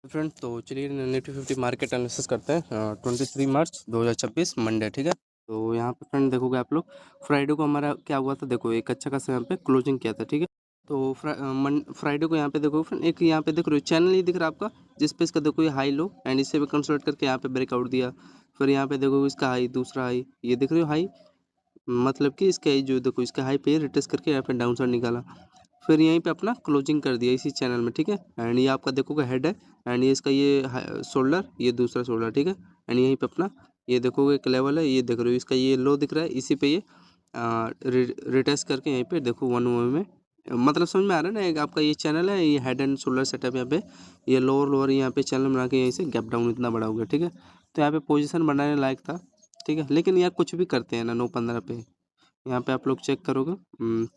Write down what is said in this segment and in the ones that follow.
Friend तो चलिए Nifty 50 market analysis करते हैं 23 मार्च 2026 मंडे। ठीक है, तो यहाँ पे फ्रेंड देखोगे आप लोग फ्राइडे को हमारा क्या हुआ था। देखो एक अच्छा खासा यहाँ पे क्लोजिंग किया था। ठीक है, तो फ्राइडे को यहाँ पे देखो फ्रेंड एक यहाँ पे देख रहे हो चैनल ही दिख रहा है आपका, जिस पे इसका देखो ये हाई लो एंड इससे भी कंसोलिडेट करके यहाँ पे ब्रेकआउट दिया। फिर यहाँ पे देखो इसका हाई, दूसरा हाई ये दिख रहे हो हाई, मतलब कि इसका जो देखो इसका हाई पे रिटेस्ट करके यहाँ पे डाउन साइड निकाला। फिर यहीं पे अपना क्लोजिंग कर दिया इसी चैनल में। ठीक है, एंड ये आपका देखोगे हेड है एंड ये इसका ये शोल्डर, ये दूसरा शोल्डर। ठीक है, एंड यहीं पे अपना ये देखोगे एक लेवल है, ये देख रहे हो इसका ये लो दिख रहा है, इसी पे ये रिटेस्ट करके यहीं पे देखो 1 OM में, मतलब समझ में आ रहा है ना। एक आपका ये चैनल है, ये हेड एंड शोल्डर सेटअप, यहाँ पे ये लोअर लोअर यहाँ पे चैनल बना के यहीं से गैप डाउन इतना बड़ा हो गया। ठीक है, तो यहाँ पे पोजिशन बनाने लायक था। ठीक है, लेकिन यार कुछ भी करते हैं ना 9-15 पे यहाँ पे आप लोग चेक करोगे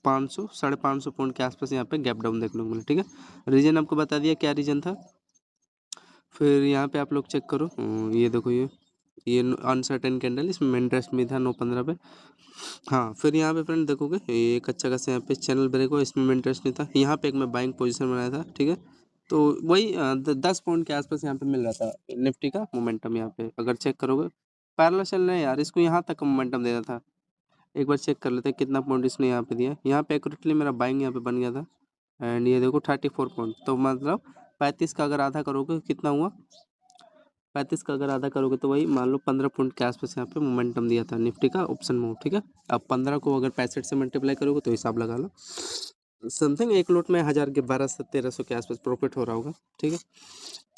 500 550 पॉइंट के आसपास यहाँ पे गैप डाउन देखने को मिला। ठीक है, रीजन आपको बता दिया क्या रीजन था। फिर यहाँ पे आप लोग चेक करो, ये देखो ये अनसर्टेन कैंडल, इसमें इंटरेस्ट भी था 9-15 पे। हाँ, फिर यहाँ पे फ्रेंड देखोगे ये एक अच्छा खासा यहाँ पे चैनल ब्रेक हो, इसमें इंटरेस्ट नहीं था। यहाँ पे एक मैं बाइंग पोजीशन बनाया था। ठीक है, तो वही 10 पॉइंट के आसपास यहाँ पे मिल रहा था निफ्टी का मोमेंटम। यहाँ पे अगर चेक करोगे पैरेलल चल रहा है यार, इसको यहाँ तक मोमेंटम देना था। एक बार चेक कर लेते हैं कितना पॉइंट इसने यहाँ पे दिया। यहाँ पे एक्यूरेटली मेरा बाइंग यहाँ पे बन गया था एंड ये देखो 34 पॉइंट, तो मतलब 35 का अगर आधा करोगे कितना हुआ, 35 का अगर आधा करोगे तो वही मान लो 15 पॉइंट के आसपास यहाँ पे मोमेंटम दिया था निफ्टी का ऑप्शन मूव। ठीक है, अब 15 को अगर 65 से मल्टीप्लाई करोगे तो हिसाब लगा लो, समथिंग एक लॉट में 1000 के 1200-1300 के आसपास प्रॉफिट हो रहा होगा। ठीक है,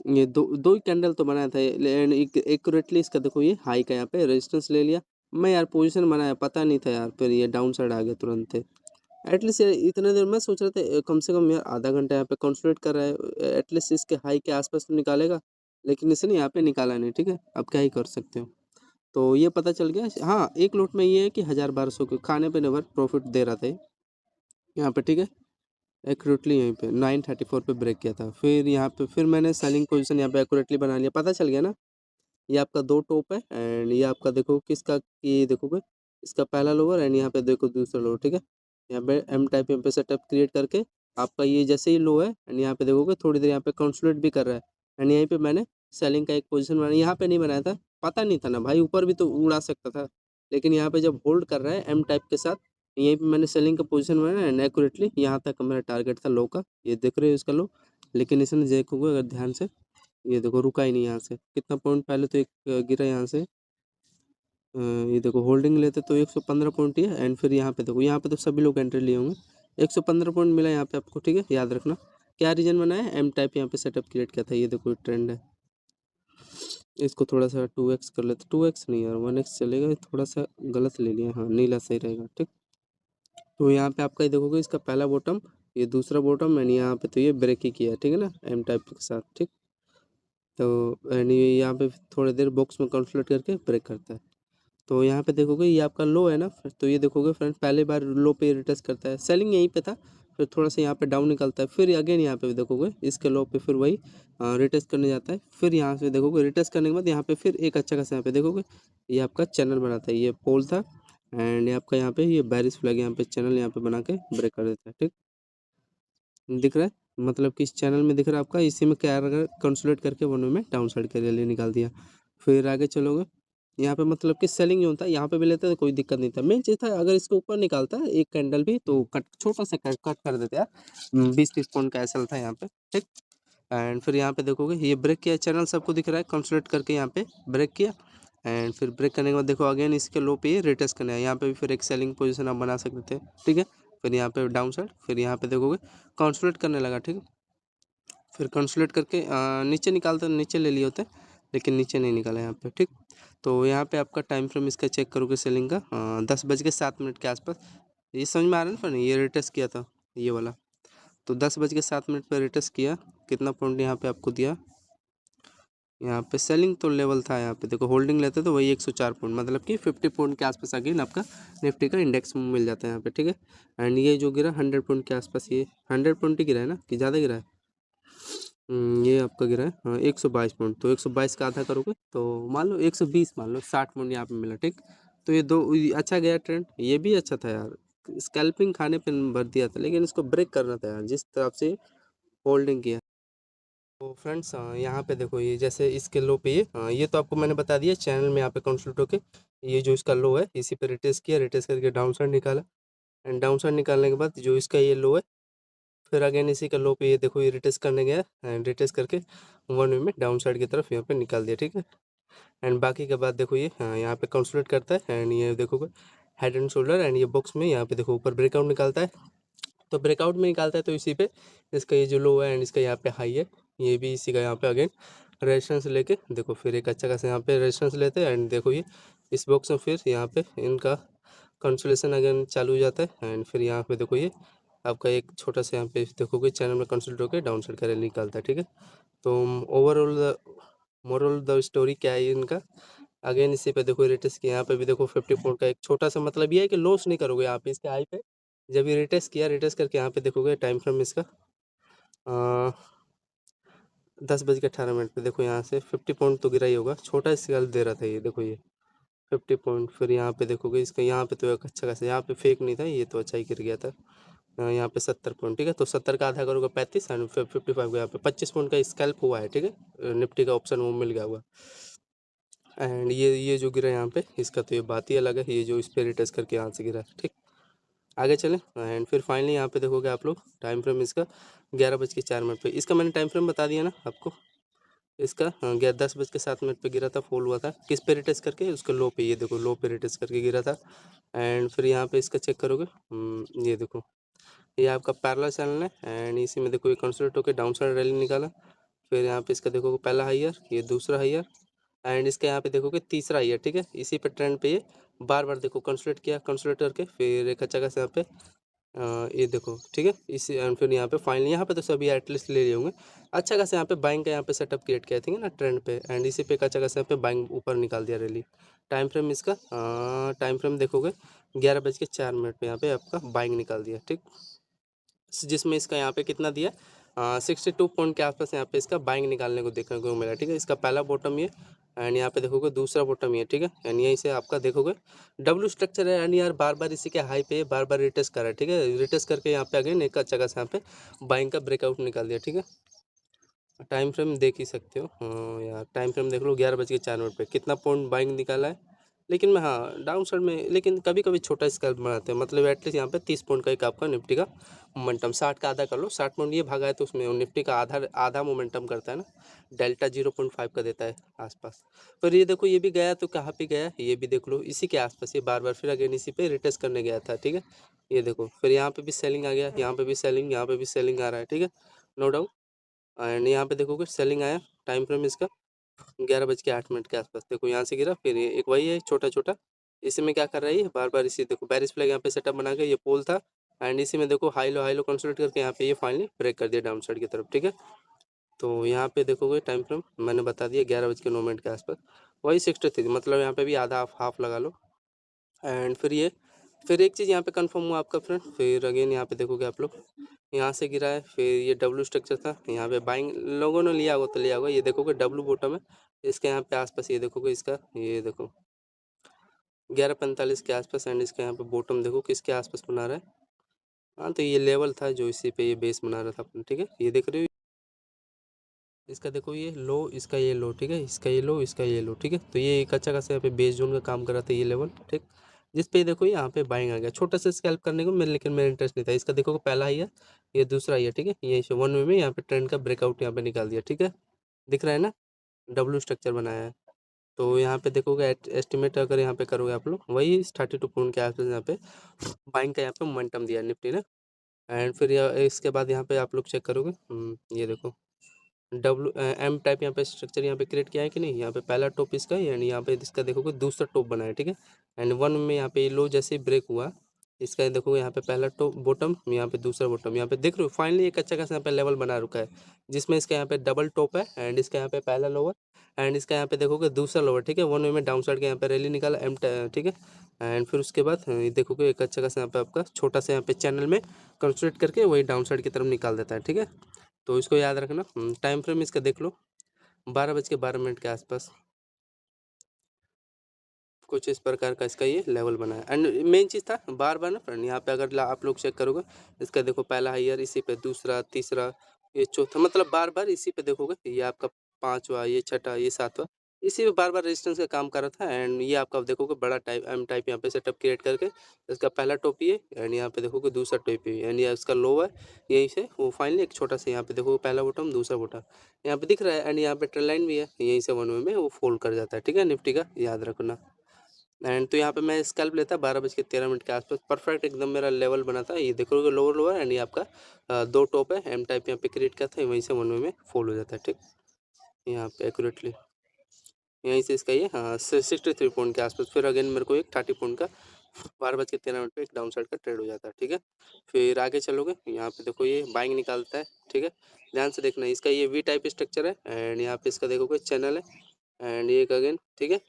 ये दो ही कैंडल तो बनाया था एक्यूरेटली। इसका देखो ये हाई का यहाँ पे रेजिस्टेंस ले लिया मैं यार, पोजीशन बनाया पता नहीं था यार, फिर ये डाउन साइड आ गया तुरंत। एटलीस्ट इतने देर मैं सोच रहा था कम से कम यार आधा घंटा यहाँ पे कंसोलिडेट कर रहा है, एटलीस्ट इसके हाई के आसपास तो निकालेगा, लेकिन इसने यहाँ पे निकाला नहीं। ठीक है, अब क्या ही कर सकते हो। तो ये पता चल गया। हाँ, एक लॉट में ये है कि 1000-1200 के खाने पे नेवर प्रॉफिट दे रहा था यहाँ पे। ठीक है, एक्यूरेटली यहीं पे 934 पे ब्रेक किया था। फिर यहाँ पे फिर मैंने सेलिंग पोजीशन यहाँ पे एक्यूरेटली बना लिया, पता चल गया ना। ये आपका 2 टॉप है एंड ये आपका देखो किसका, ये देखोगे इसका पहला लोअर एंड यहाँ पे देखो दूसरा लोअर। ठीक है, यहाँ पे एम टाइप यहाँ पे सेटअप क्रिएट करके आपका ये जैसे ही लो है एंड यहाँ पे देखोगे थोड़ी देर यहाँ पे कंसोलिडेट भी कर रहा है एंड यहीं पे मैंने सेलिंग का एक पोजीशन बनाया। यहाँ पे नहीं बनाया था, पता नहीं था ना भाई, ऊपर भी तो उड़ा सकता था, लेकिन यहाँ पे जब होल्ड कर रहा है एम टाइप के साथ, यहीं पे मैंने सेलिंग का पोजीशन बनाया एंड एक्यूरेटली यहाँ तक मेरा टारगेट था लो का, ये देख रहे हो इसका लो। लेकिन इसने देखोगे अगर ध्यान से, ये देखो रुका ही नहीं यहाँ से, कितना पॉइंट पहले तो एक गिरा यहाँ से, ये देखो होल्डिंग लेते तो 115 पॉइंट ही है एंड फिर यहाँ पे देखो, यहाँ पे तो सभी लोग एंट्री लिए होंगे, 115 पॉइंट मिला यहाँ पे आपको। ठीक है, याद रखना क्या रीजन बनाया, एम टाइप यहाँ पे सेटअप क्रिएट किया था। ये देखो ट्रेंड है, इसको थोड़ा सा 2x कर लेते, 2x नहीं यार 1x चलेगा, थोड़ा सा गलत ले लिया, हाँ नीला सही रहेगा। ठीक, तो यहाँ पे आपका ये देखोगे इसका पहला बॉटम, ये दूसरा बॉटम एंड यहाँ पे तो ये ब्रेक ही किया है। ठीक है ना, एम टाइप के साथ। ठीक, तो एंड ये यहाँ पे थोड़ी देर बॉक्स में कंसोलिडेट करके ब्रेक करता है। तो यहाँ पे देखोगे ये आपका लो है ना, तो ये देखोगे फ्रेंड पहले बार लो पे रिटेस्ट करता है, सेलिंग यहीं पे था, फिर थोड़ा सा यहाँ पे डाउन निकलता है, फिर अगेन यहाँ पे देखोगे इसके लो पे फिर वही रिटेस्ट करने जाता है। फिर यहाँ से देखोगे रिटेस्ट करने के बाद यहाँ पे फिर एक अच्छा खासा यहाँ पे देखोगे ये आपका चैनल बनाता है, ये पोल था एंड ये आपका यहाँ पे ये बैरिश फ्लैग यहाँ पे चैनल यहाँ पे बना के ब्रेक कर देता है। ठीक, दिख रहा है, मतलब कि इस चैनल में दिख रहा है आपका, इसी में क्या कंसोलिडेट करके वन में डाउन साइड के लिए निकाल दिया। फिर आगे चलोगे यहाँ पे मतलब कि सेलिंग जो था यहाँ पे भी लेते तो कोई दिक्कत नहीं था, मेन चीज़ था अगर इसके ऊपर निकालता एक कैंडल भी तो कट, छोटा सा कट कर देते यार, 20-30 पॉइंट का एसएल था यहाँ पे। ठीक, एंड फिर यहाँ पे देखोगे ये ब्रेक किया, चैनल सबको दिख रहा है, कंसोलिडेट करके यहाँ पे ब्रेक किया एंड फिर ब्रेक करने के बाद देखो अगेन इसके लो पे ये रिटेस्ट करना है, यहाँ पे भी फिर एक सेलिंग पोजीशन आप बना सकते थे। ठीक है, फिर यहाँ पे डाउन साइड, फिर यहाँ पे देखोगे कंसोलिडेट करने लगा। ठीक है, फिर कंसोलिडेट करके नीचे निकालते नीचे ले लिए होते, लेकिन नीचे नहीं निकाला यहाँ पे। ठीक, तो यहाँ पे आपका टाइम फ्रेम इसका चेक करोगे सेलिंग का 10:07 के आसपास, ये समझ में आ रहा है ना फिर ये रिटेस्ट किया था ये वाला, तो 10:07 पे रिटेस्ट किया, कितना पॉइंट यहाँ पे आपको दिया, यहाँ पे सेलिंग तो लेवल था, यहाँ पे देखो होल्डिंग लेते तो वही 104 पॉइंट, मतलब कि 50 पॉइंट के आसपास अगेन आपका निफ्टी का इंडेक्स मिल जाता है यहाँ पे। ठीक है, एंड ये जो गिरा 100 पॉइंट के आसपास, ये 100 पॉइंट ही गिरा है ना कि ज़्यादा गिरा है, ये आपका गिरा है 122 पॉइंट, तो 122 का आधा करोगे तो मान लो 120, मान लो 60 पॉइंट यहाँ पे मिला। ठीक, तो ये दो अच्छा गया ट्रेंड, ये भी अच्छा था यार, स्कैल्पिंग खाने पे भर दिया था, लेकिन इसको ब्रेक करना था यार जिस तरफ से होल्डिंग किया। तो फ्रेंड्स यहाँ पे देखो ये जैसे इसके लो पे ये तो आपको मैंने बता दिया चैनल में यहाँ पे कंसल्ट होके ये जो इसका लो है इसी पे रिटेस्ट किया, रिटेस्ट करके डाउन साइड निकाला एंड डाउन साइड निकालने के बाद जो इसका ये लो है फिर अगेन इसी का लो पे ये देखो ये रिटेस्ट करने गया एंड रिटेस्ट करके वन वे में डाउन साइड की तरफ यहाँ पे निकाल दिया, ठीक है। एंड बाकी के बाद देखो ये यहाँ पे कंसोलिडेट करता है एंड ये देखो हेड एंड शोल्डर एंड ये बॉक्स में यहाँ पे देखो ऊपर ब्रेकआउट निकालता है। तो ब्रेकआउट में निकालता है तो इसी पे इसका ये जो लो है एंड इसका यहाँ पे हाई है ये भी इसी का यहाँ पे अगेन रेजिस्टेंस लेके देखो फिर एक अच्छा खासा यहाँ पे रेजिस्टेंस लेते हैं एंड देखो ये इस बॉक्स में फिर यहाँ पे इनका कंसोलेशन अगेन चालू हो जाता है एंड फिर यहाँ पे देखो ये आपका एक छोटा सा यहाँ पे देखोगे चैनल में कंसल्ट होकर डाउन साइड का रैली निकालता है, ठीक है। तो ओवरऑल मोरल द स्टोरी क्या है इनका, अगेन इसी पे देखो रिटेस्ट किया यहाँ पे भी देखो 50 पॉइंट का एक छोटा सा मतलब ये है कि लॉस नहीं करोगे यहाँ पे इसके हाई पे। जब ये रिटेस्ट किया रिटेस्ट करके यहाँ पे देखोगे टाइम फ्रेम इसका 10:18 पे देखो यहाँ से 50 पॉइंट तो गिरा ही होगा, छोटा स्केल दे रहा था ये देखो ये 50 पॉइंट। फिर यहाँ पे देखोगे इसका यहाँ पे तो एक अच्छा खासा यहाँ पे फेक नहीं था ये तो अच्छा ही गिर गया था। यहाँ पे 70 पॉइंट, ठीक है। तो 70 का आधा करोगे 35 एंड 55 का यहाँ पे 25 पॉइंट का स्कैल्प हुआ है, ठीक है। निफ्टी का ऑप्शन वो मिल गया हुआ एंड ये जो गिरा यहाँ पे इसका तो ये बात ही अलग है, ये जो इस पे रिटेस्ट करके यहाँ से गिरा, ठीक। आगे चलें एंड फिर फाइनली यहाँ पे देखोगे आप लोग टाइम फ्रेम इसका 11:04 पे, इसका मैंने टाइम फ्रेम बता दिया ना आपको। इसका 10:07 पे गिरा था, फॉल हुआ था किस पे रिटेस्ट करके उसके लो पे, ये देखो लो पे रिटेस्ट करके गिरा था। एंड फिर यहाँ पे इसका चेक करोगे ये देखो ये आपका पैरेलल चैनल है एंड इसी में देखो ये कंसोलिडेट होकर डाउन साइड रैली निकाला। फिर यहाँ पे इसका देखोगे पहला हाईयर, ये दूसरा हाईयर एंड इसका यहाँ पे देखोगे तीसरा हाईयर, ठीक है। इसी पे ट्रेंड पे ये बार बार देखो कंसोलिडेट किया, कंसोलिडेट करके फिर एक अच्छा खासा यहाँ पे ये देखो, ठीक है। इसी एंड फिर यहाँ पे फाइनली यहाँ पे तो सभी एटलीस्ट ले लिए होंगे अच्छा खासा यहाँ पे बाइंग का यहाँ पे सेटअप क्रिएट किया था ना ट्रेंड पे एंड इसी पे एक अच्छा खासा यहाँ पे बाइंग ऊपर निकाल दिया रैली। टाइम फ्रेम इसका टाइम फ्रेम देखोगे 11:04 पे यहाँ पे आपका बाइंग निकाल दिया, ठीक। जिसमें इसका यहाँ पे कितना दिया 62 पॉइंट के आसपास यहाँ पे इसका बाइंग निकालने को देखने को मिला, ठीक है। इसका पहला बॉटम ये एंड यहाँ पे देखोगे दूसरा बॉटम ये, ठीक है। एंड यहीं से आपका देखोगे डब्ल्यू स्ट्रक्चर है एंड यार बार बार इसी के हाई पे बार बार रिटेस्ट कर रहा है, ठीक है। रिटेस्ट करके यहाँ पे अगेन एक अच्छा खासा यहाँ पे बाइंग का ब्रेकआउट निकाल दिया, ठीक है। टाइम फ्रेम देख ही सकते हो, हाँ यार टाइम फ्रेम देख लो 11:04 पे कितना पॉइंट बाइंग निकाला है। लेकिन मैं हाँ डाउन साइड में लेकिन कभी कभी छोटा स्केल बनाते हैं, मतलब एटलीस्ट यहाँ पे 30 पॉइंट का एक आपका निफ्टी का मोमेंटम 60 का आधा कर लो, 60 पॉइंट ये भागा है तो उसमें निफ्टी का आधा आधा मोमेंटम करता है ना, डेल्टा 0.5 का देता है आसपास। पर ये देखो ये भी गया तो कहाँ पे गया ये भी देख लो इसी के आसपास, ये बार बार फिर अगेन इसी पे रिटेस्ट करने गया था, ठीक है। ये देखो फिर यहाँ पे भी सेलिंग आ गया, यहाँ पे भी सेलिंग, यहाँ पे भी सेलिंग आ रहा है, ठीक है, नो डाउट। एंड यहाँ पे देखोगे सेलिंग आया, टाइम फ्रेम इसका 11:08 के आसपास देखो यहाँ से गिरा, फिर ये एक वही है छोटा छोटा, इसी में क्या कर रहा है ये बार बार इसी देखो बैरिश फ्लैग यहाँ पे सेटअप बना के ये पोल था एंड इसी में देखो हाई लो कंसोलिडेट करके यहाँ पे ये फाइनली ब्रेक कर दिया डाउन साइड की तरफ, ठीक है। तो यहाँ पे देखोगे टाइम फ्रेम मैंने बता दिया 11:09 के आसपास, वही 63 मतलब यहाँ पे भी आधा हाफ लगा लो। एंड फिर एक चीज़ यहाँ पे कंफर्म हुआ आपका फ्रेंड, फिर अगेन यहाँ पे देखोगे आप लोग यहाँ से गिरा है, फिर ये डब्लू स्ट्रक्चर था यहाँ पे बाइंग लोगों ने लिया होगा तो लिया होगा, ये देखोगे डब्लू बॉटम है इसके यहाँ पे आसपास, ये देखोगे इसका ये देखो 11:45 के आसपास एंड इसका यहाँ पे बॉटम देखो किसके आसपास बना रहा है। हाँ तो ये लेवल था जो इसी पे ये बेस बना रहा था अपना, ठीक है। ये देख रहे हो इसका देखो ये लो इसका ये लो, ठीक है, इसका ये लो इसका ये लो, ठीक है। तो ये एक अच्छा खासा यहाँ पे बेस जोन का काम कर रहा था ये लेवल, ठीक। जिस पे देखो यहाँ पे बाइंग आ गया छोटा सा स्कैल्प करने को मेरे, लेकिन मेरा इंटरेस्ट नहीं था इसका। देखो पहला ही है ये दूसरा ही है, ठीक है। ये वन वे में यहाँ पे ट्रेंड का ब्रेकआउट यहाँ पे निकाल दिया, ठीक है, दिख रहा है ना, डब्ल्यू स्ट्रक्चर बनाया है। तो यहाँ पे देखोगे एस्टिमेट अगर यहाँ पे करोगे आप लोग वही 32 पॉइंट के आसपास यहाँ पे बाइंग का यहाँ पे मोमेंटम दिया निफ्टी ने। एंड फिर इसके बाद यहाँ पे आप लोग चेक करोगे ये देखो डब्ल्यू एम टाइप यहाँ पे स्ट्रक्चर यहाँ पे क्रिएट किया है कि नहीं, यहाँ पे पहला टॉप इसका एंड यहाँ पे इसका देखोगे दूसरा टॉप बना है, ठीक है। एंड वन में यहाँ पे लो जैसे ब्रेक हुआ इसका देखोगे यहाँ पे पहला टॉप बॉटम, यहाँ पे दूसरा बॉटम, यहाँ पे देख रहे हो फाइनली एक अच्छा खासा यहाँ पे लेवल बना रुका है जिसमें इसका यहाँ पे डबल टॉप है एंड इसका यहाँ पे पहला लोअर एंड इसका यहाँ पे देखोगे दूसरा लोअर, ठीक है। वन वे में डाउन साइड के यहाँ पे रैली निकाला एम, ठीक है। एंड फिर उसके बाद ये देखोगे एक अच्छा खासा यहाँ पे आपका छोटा सा यहाँ पे चैनल में कंसोलिडेट करके वही डाउन साइड की तरफ निकाल देता है, ठीक है। तो इसको याद रखना। टाइम फ्रेम इसका देख लो 12:12 के आसपास कुछ इस प्रकार का इसका ये लेवल बना है। एंड मेन चीज़ था बार बार ना फ्रेंड यहाँ पे अगर आप लोग चेक करोगे इसका देखो पहला हाईयर इसी पे दूसरा तीसरा ये चौथा मतलब बार-बार इसी पे देखोगे ये आपका 5वां, ये छठा, ये 7वां इसी पे बार-बार रेजिस्टेंस का काम कर रहा था एंड ये आपका देखोगे बड़ा टाइप एम टाइप यहाँ पे सेटअप क्रिएट करके इसका पहला टॉप ये एंड यहाँ पे देखोगे दूसरा टॉप ये एंड ये इसका लोअर यहीं से वो फाइनली एक छोटा सा यहाँ पे देखोगे पहला बॉटम दूसरा बॉटम यहाँ पे दिख रहा है एंड यहाँ पे ट्रेंड लाइन भी है यहीं से वन वे में वो फोल्ड कर जाता है ठीक है निफ्टी का याद रखना। एंड तो यहाँ पे मैं स्कैल्प लेता 12:13 के आसपास परफेक्ट एकदम मेरा लेवल बना था ये देखोगे लोअर लोअर एंड ये आपका दो टॉप है एम टाइप यहाँ पे क्रिएट किया था वहीं से वन वे में फॉल हो जाता है ठीक यहाँ पे एक्यूरेटली यहीं से इसका ये हाँ 63 पॉइंट के आसपास फिर अगेन मेरे को एक 30 पॉइंट का 12:13 पे एक डाउन साइड का ट्रेड हो जाता है ठीक है। फिर आगे चलोगे यहाँ पे देखो ये बाइंग निकालता है ठीक है ध्यान से देखना इसका ये वी टाइप स्ट्रक्चर है एंड यहाँ पे इसका देखोगे चैनल है एंड ये एक अगेन ठीक है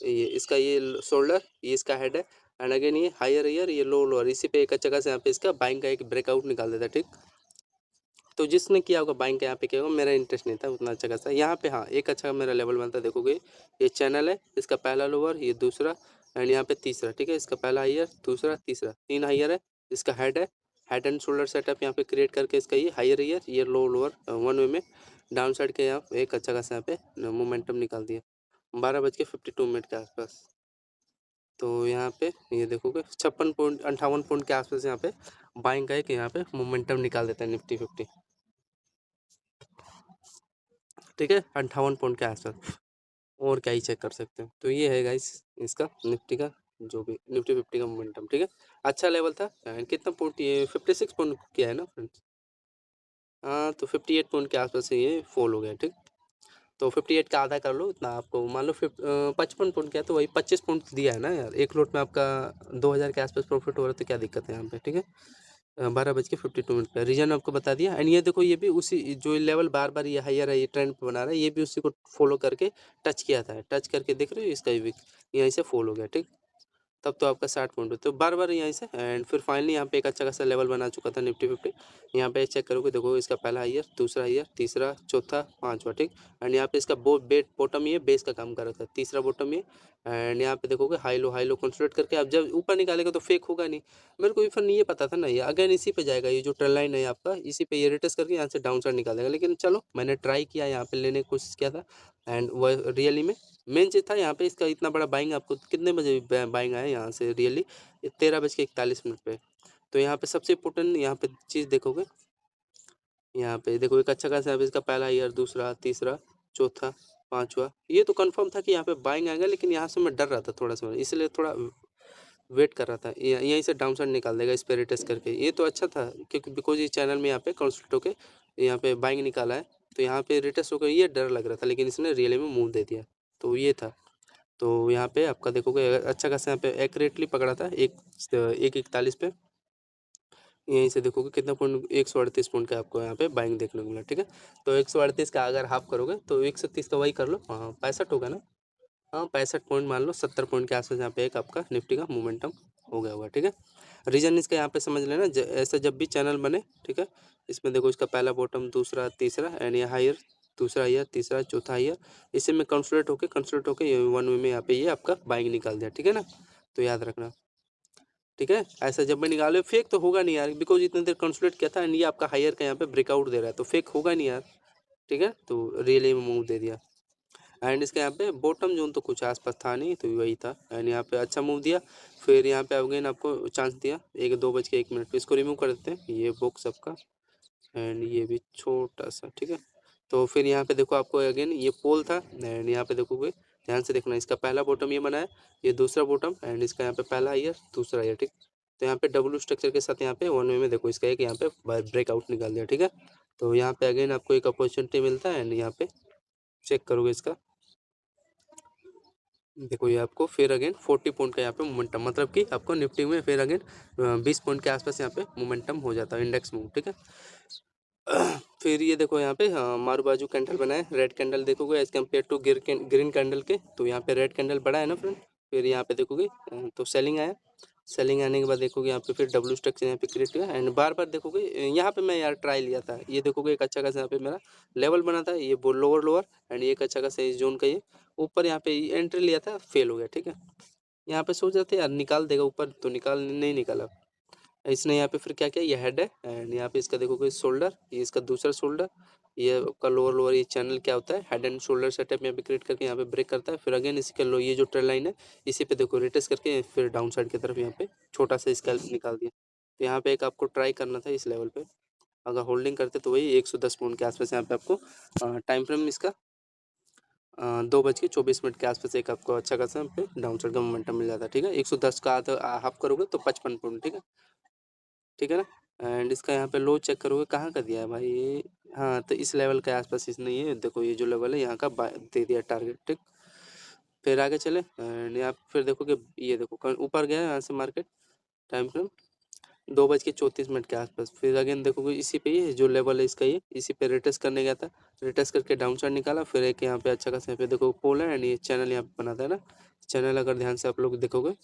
ये इसका ये शोल्डर ये इसका हेड है एंड अगेन ये हायर ईयर ये लो लोअर इसी पे एक जगह से यहाँ पे इसका बाइंग का एक ब्रेकआउट निकाल देता है ठीक। तो जिसने किया होगा बाइंग का यहाँ पे किया होगा मेरा इंटरेस्ट नहीं था उतना अच्छा खासा यहाँ पे हाँ एक अच्छा मेरा लेवल बनता है देखोगे ये चैनल है इसका पहला लोअर ये दूसरा एंड यहाँ पे तीसरा ठीक है इसका पहला हाइयर दूसरा तीसरा तीन हाइयर है इसका हेड है हेड एंड शोल्डर सेटअप यहाँ पे क्रिएट करके इसका ये हाइयर ईयर ये लो लोअर वन वे में डाउन साइड के यहाँ एक अच्छा खासा यहाँ पे मोमेंटम निकाल दिया 12:52 के आसपास। तो यहाँ पे ये देखोगे 56.58 पॉइंट के आसपास यहाँ पे बाइंग का एक यहाँ पे मोमेंटम निकाल देता है निफ्टी 50 ठीक है 58 पॉइंट के आसपास और क्या ही चेक कर सकते हैं। तो ये है गाइस इसका निफ्टी का जो भी निफ्टी 50 का मोमेंटम ठीक है अच्छा लेवल था एंड कितना पॉइंट ये 56 पॉइंट किया है ना फ्रेंड्स। हाँ तो 58 पॉइंट के आसपास से ये फॉल हो गया ठीक। तो 58 का आधा कर लो इतना आपको मान लो 55 पॉइंट किया तो वही 25 पॉइंट दिया है ना यार एक लोट में आपका 2000 के आसपास प्रॉफिट हो रहा है तो क्या दिक्कत है यहाँ पे ठीक है। 12:52 पे रीजन आपको बता दिया एंड ये देखो ये भी उसी जो लेवल बार बार ये हायर है ये ट्रेंड पे बना रहा है ये भी उसी को फॉलो करके टच किया था टच करके देख रहे हो इसका भी यहीं से फॉल हो गया ठीक। तब तो आपका 60 पॉइंट तो बार बार यहीं से एंड फिर फाइनली यहाँ पे एक अच्छा खासा लेवल बना चुका था निफ्टी 50 यहाँ पे चेक करोगे देखो इसका पहला हाइयर दूसरा हाइयर तीसरा चौथा पांचवा ठीक एंड यहाँ पे इसका बेट बॉटम ये बेस का काम कर रहा था तीसरा बॉटम ये एंड यहाँ पे देखोगे हाई लो कंसोलिडेट करके आप जब ऊपर निकालेगा तो फेक होगा नहीं मेरे को फिर ये पता था ना ये अगेन इसी पे जाएगा ये जो ट्रेंड लाइन है आपका इसी पे ये रिटेस्ट करके यहाँ से डाउन साइड निकालेगा लेकिन चलो मैंने ट्राई किया यहाँ पे लेने की कोशिश किया था एंड वह रियली में मेन चीज़ था यहाँ पे इसका इतना बड़ा बाइंग आपको कितने बजे बाइंग आया यहाँ से रियली 13:41 पे। तो यहाँ पे सबसे इम्पोर्टेंट यहाँ पे चीज़ देखोगे यहाँ पे देखो एक अच्छा खासा इसका पहला ईयर दूसरा तीसरा चौथा पांचवा ये तो कंफर्म था कि यहाँ पे बाइंग आएगा लेकिन यहाँ से मैं डर रहा था थोड़ा सा इसलिए थोड़ा वेट कर रहा था यहीं से डाउन साइड निकाल देगा इस पे रिटेस्ट करके ये तो अच्छा था क्योंकि बिकॉज ये चैनल में यहाँ पे कंसल्ट होके यहाँ पे बाइंग निकाला है तो यहाँ पे रिटेस्ट होकर ये डर लग रहा था लेकिन इसने रियली में मूव दे दिया तो ये था। तो यहाँ पे आपका देखोगे अच्छा खासा यहाँ पे एक्यूरेटली पकड़ा था एक 41 पे यहीं से देखोगे कितना पॉइंट 138 पॉइंट का आपको यहाँ पे बाइंग देखने को मिला ठीक है। तो 138 का अगर हाफ करोगे तो 130 तो वही कर लो हाँ 65 होगा ना हाँ 65 पॉइंट मान लो 70 पॉइंट के आसपास यहाँ पे एक आपका निफ्टी का मोमेंटम हो गया होगा ठीक है। रीजन इसका यहाँ पे समझ लेना ऐसा जब भी चैनल बने ठीक है इसमें देखो इसका पहला बॉटम दूसरा तीसरा एंड ये हायर दूसरा हायर तीसरा चौथा हायर इसी में कंसोलिडेट होके ये वन वे में यहाँ पे ये आपका बाइंग निकाल दिया ठीक है ना। तो याद रखना ठीक है ऐसा जब मैं निकालो फेक तो होगा नहीं यार बिकॉज इतने देर कंसोलिडेट किया था एंड ये आपका हायर का यहाँ पे ब्रेकआउट दे रहा है तो फेक होगा नहीं यार ठीक है। तो रियली में मूव दे दिया एंड इसके यहाँ पे बॉटम जोन तो कुछ आसपास था नहीं तो वही था एंड यहाँ पे अच्छा मूव दिया फिर यहाँ पे अगेन आपको चांस दिया 2:01 पे इसको रिमूव कर देते हैं ये बॉक्स आपका एंड ये भी छोटा सा ठीक है। तो फिर यहाँ पे देखो आपको अगेन ये पोल था एंड यहाँ पे देखोगे ध्यान से देखना इसका पहला बॉटम ये बना है ये दूसरा बॉटम एंड इसका यहाँ पे पहला ईयर दूसरा ईयर ठीक। तो यहाँ पे डब्ल्यू स्ट्रक्चर के साथ यहाँ पे वन वे में देखो इसका एक यहाँ पे ब्रेकआउट निकाल दिया ठीक है। तो यहाँ पे अगेन आपको एक अपॉर्चुनिटी मिलता है एंड यहाँ पे चेक करोगे इसका देखो ये आपको फिर अगेन 40 पॉइंट का यहाँ पे मोमेंटम मतलब कि आपको निफ्टी में फिर अगेन 20 पॉइंट के आसपास यहाँ पे मोमेंटम हो जाता है इंडेक्स मूव ठीक है। फिर ये देखो यहाँ पे मारू बाजू कैंडल बना है रेड कैंडल देखोगे as compare to green candle के तो यहाँ पे रेड कैंडल बड़ा है ना फ्रेंड। फिर यहाँ पे देखोगे तो सेलिंग आया सेलिंग आने के बाद देखोगे यहाँ पे फिर डब्ल्यू स्ट्रक्चर यहाँ पे क्रिएट हुआ एंड बार बार देखोगे यहाँ पे मैं यार ट्राई लिया था ये देखोगे एक अच्छा खासा यहाँ पे मेरा लेवल बना था ये लोअर लोअर एंड एक अच्छा खासा इस जोन का ये ऊपर यहाँ पे एंट्री लिया था फेल हो गया ठीक है। यहाँ पे सोच रहे थे यार निकाल देगा ऊपर तो निकाल नहीं निकाला इसने यहाँ पे फिर क्या किया, ये हेड है एंड यहाँ पे इसका देखोगे शोल्डर, ये इसका दूसरा शोल्डर, ये आपका लोअर लोअर ये चैनल क्या होता है, हेड एंड शोल्डर सेटअप यहाँ पे क्रिएट करके यहाँ पे ब्रेक करता है। फिर अगेन इसके लो ये जो ट्रेल लाइन है इसी पे देखो रिटेस्ट करके फिर डाउन साइड की तरफ यहाँ पे छोटा सा स्केल निकाल दिया। तो यहाँ पे एक आपको ट्राई करना था इस लेवल पे, अगर होल्डिंग करते तो वही 110 पॉइंट के आसपास यहाँ पे आपको टाइम फ्रेम इसका 2:24 के आसपास एक आपको अच्छा खासा यहाँ पे डाउन साइड का मोमेंटम मिल जाता है। ठीक है, 110 का हाफ करोगे तो 55 पॉइंट। ठीक है, ठीक है ना। एंड इसका यहाँ पे लो चेक करोगे कहाँ का दिया है भाई ये, हाँ तो इस लेवल के आसपास इसने ये देखो ये जो लेवल है यहाँ का दे दिया टारगेट। ठीक, फिर आगे चले एंड यहाँ फिर देखोगे ये देखो ऊपर गया यहाँ से मार्केट टाइम फ्रेम 2:34 के आसपास। फिर अगेन देखोगे इसी पे ये जो लेवल है इसका ये इसी पे रिटेस्ट करने गया था, रिटेस्ट करके डाउन साइड निकाला। फिर एक यहाँ पे अच्छा खासा यहाँ पे देखो पोल है एंड ये चैनल यहाँ पे बनाता है ना, चैनल अगर ध्यान से आप लोग देखोगे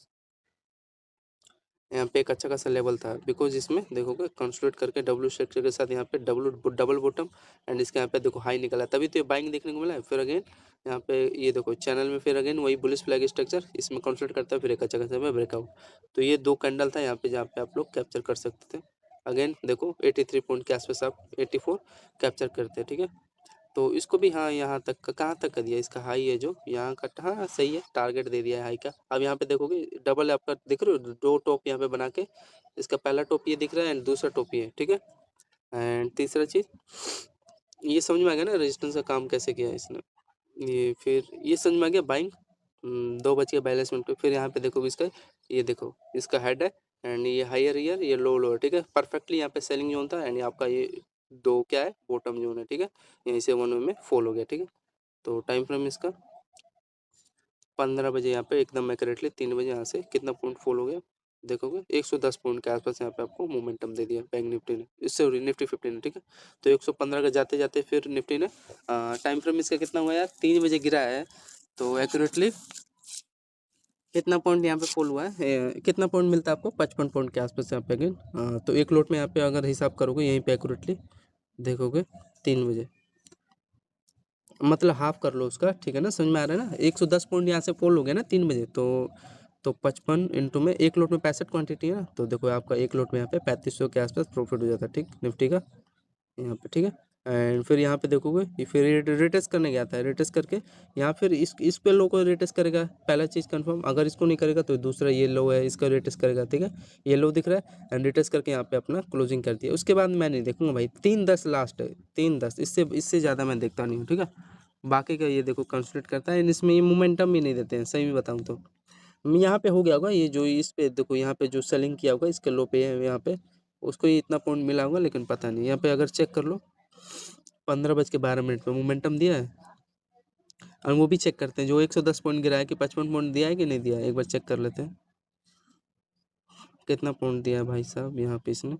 यहाँ पे एक अच्छा खासा लेवल था, बिकॉज इसमें देखोगे कंसोलिडेट करके डब्ल्यू स्ट्रक्चर के साथ यहाँ पे डबल बॉटम एंड इसके यहाँ पे देखो हाई निकला, तभी तो ये बाइंग देखने को मिला है। फिर अगेन यहाँ पे ये देखो चैनल में फिर अगेन वही बुलिश फ्लैग स्ट्रक्चर इसमें कंसोलिडेट करता है, फिर एक अच्छा खासा में ब्रेकआउट। तो ये 2 कैंडल था यहाँ पे जहाँ पे आप लोग कैप्चर कर सकते थे। अगेन देखो 83 पॉइंट के आसपास आप 84 कैप्चर करते हैं। ठीक है, तो इसको भी हाँ यहाँ तक का कहाँ तक का दिया, इसका हाई है जो यहाँ का, हाँ सही है, टारगेट दे दिया है हाई का। अब यहाँ पे देखोगे डबल आपका दिख रहे हो 2 टॉप यहाँ पे बना के, इसका पहला टॉप ये दिख रहा है एंड दूसरा टॉप ये है। ठीक है, एंड तीसरा चीज ये समझ में आ गया ना रेजिस्टेंस का काम कैसे किया है इसने, ये फिर ये समझ में आ गया बाइंग 2:42 पे। फिर यहाँ पे देखोगे इसका ये देखो इसका हेड है एंड ये हायर ईयर ये लो लोअर। ठीक है, परफेक्टली यहाँ पे सेलिंग जोन था एंड आपका ये 2 क्या है बॉटम जोन है। ठीक है, यहीं से 1 में फॉल हो गया। ठीक है, तो टाइम फ्रेम इसका 15 बजे यहाँ पे एकदम एक्यूरेटली 3 बजे यहाँ से कितना पॉइंट फॉल हो गया देखोगे 110 पॉइंट के आसपास यहाँ पे आपको मोमेंटम दे दिया बैंक निफ्टी ने, इससे निफ्टी 50 ने। ठीक है, तो 115 का जाते जाते फिर निफ्टी ने टाइम फ्रेम इसका कितना हुआ यार 3 बजे गिरा है, तो एक्यूरेटली कितना पॉइंट यहाँ पे फॉल हुआ है, कितना पॉइंट मिलता है आपको 55 पॉइंट के आसपास यहाँ पे अगेन। तो एक लोट में यहाँ पे अगर हिसाब करोगे यहीं पे एक्यूरेटली देखोगे 3 बजे, मतलब हाफ कर लो उसका। ठीक है ना, समझ में आ रहा है ना, 110 पॉइंट यहाँ से फॉल हो गया ना 3 बजे, तो 55 इंटू में एक लोट में 65 क्वांटिटी है ना, तो देखो आपका एक लोट में यहाँ पे 3500 के आसपास प्रॉफिट हो जाता है। ठीक, निफ्टी का यहाँ पे। ठीक है, एंड फिर यहाँ पे देखोगे ये फिर रिटेस्ट करने गया था, रिटेस्ट करके यहाँ फिर इस पे लो को रिटेस्ट करेगा, पहला चीज़ कंफर्म। अगर इसको नहीं करेगा तो दूसरा ये लो है इसका रिटेस्ट करेगा। ठीक है, ये लो दिख रहा है एंड रिटेस्ट करके यहाँ पे अपना क्लोजिंग कर दिया। उसके बाद मैं नहीं देखूंगा भाई, 3:10 लास्ट है, 3:10, इससे ज़्यादा मैं देखता नहीं हूँ। ठीक है, बाकी का ये देखो कंसल्ट करता है, इसमें ये मोमेंटम भी नहीं देते हैं सही में बताऊँ तो। यहाँ पे हो गया होगा ये जो इस पे देखो यहाँ पे जो सेलिंग किया होगा इसके लो पे है यहाँ पे, उसको ये इतना पॉइंट मिला होगा, लेकिन पता नहीं। यहाँ पे अगर चेक कर लो 15:12 पे मोमेंटम दिया है, और वो भी चेक करते हैं जो 110 पॉइंट गिरा है कि 55 पॉइंट दिया है कि नहीं दिया है, एक बार चेक कर लेते हैं कितना पॉइंट दिया है भाई साहब। यहाँ पे इसने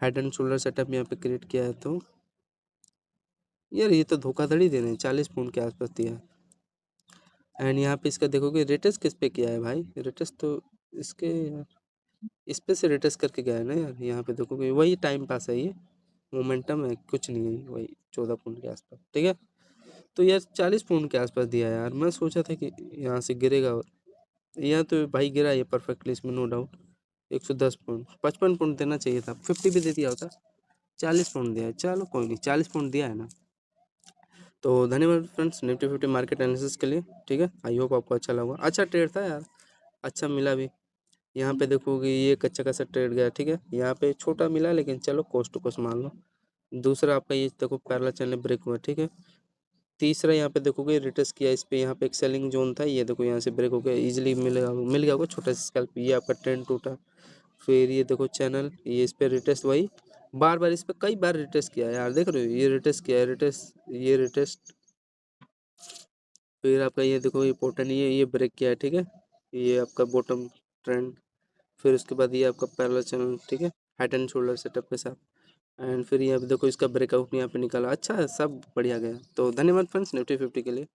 हेड एंड शोल्डर सेटअप यहाँ पे क्रिएट किया है, तो यार ये तो धोखाधड़ी दे रहे हैं, 40 पॉइंट के आसपास दिया है। एंड यहाँ पे इसका देखोगे रेटेस्ट किस पे किया है भाई, रेटेस्ट तो इसके इस पे से रेटेस्ट करके गया है ना यार। यहाँ पे देखोगे वही टाइम पास है, ये मोमेंटम है कुछ नहीं है, वही 14 पॉइंट के आसपास। ठीक है, तो यार 40 पॉइंट के आसपास दिया है यार, मैं सोचा था कि यहाँ से गिरेगा, और यहाँ तो भाई गिरा ये परफेक्टली, इसमें नो डाउट। 110 पॉइंट 55 पॉइंट देना चाहिए था, 50 भी दे दिया होता। 40 पॉइंट दिया है, चलो कोई नहीं, 40 पॉइंट दिया है ना। तो धन्यवाद फ्रेंड्स निफ्टी 50 मार्केट एनालिसिस के लिए। ठीक है, आई होप आपको अच्छा लगा, अच्छा ट्रेड था यार, अच्छा मिला भी। यहाँ पे देखोगे ये एक अच्छा खासा ट्रेड गया। ठीक है, यहाँ पे छोटा मिला लेकिन चलो कोस्ट टू कोस्ट मान लो। दूसरा आपका ये देखो पैरेलल चैनल ब्रेक हुआ। ठीक है, तीसरा यहाँ पे देखोगे रिटेस्ट किया इस पे, यहाँ पे एक सेलिंग जोन था, ये देखो यहाँ से ब्रेक हो गया, इजीली मिल गया होगा छोटा सा स्कैल्प, ये आपका ट्रेंड टूटा। फिर ये देखो चैनल, ये इस पे रिटेस्ट, वही बार बार इस पे कई बार रिटेस्ट किया है यार, देख रहे हो ये रिटेस्ट किया है, रिटेस्ट ये रिटेस्ट। फिर आपका ये देखो ये पोर्टन ये ब्रेक किया है। ठीक है, ये आपका बॉटम ट्रेंड। फिर उसके बाद ये आपका पैरेलल चैनल। ठीक है, हेड एंड शोल्डर सेटअप के साथ। एंड फिर यहाँ पे देखो इसका ब्रेकआउट यहाँ पे निकाला, अच्छा है, सब बढ़िया गया। तो धन्यवाद फ्रेंड्स निफ्टी 50 के लिए।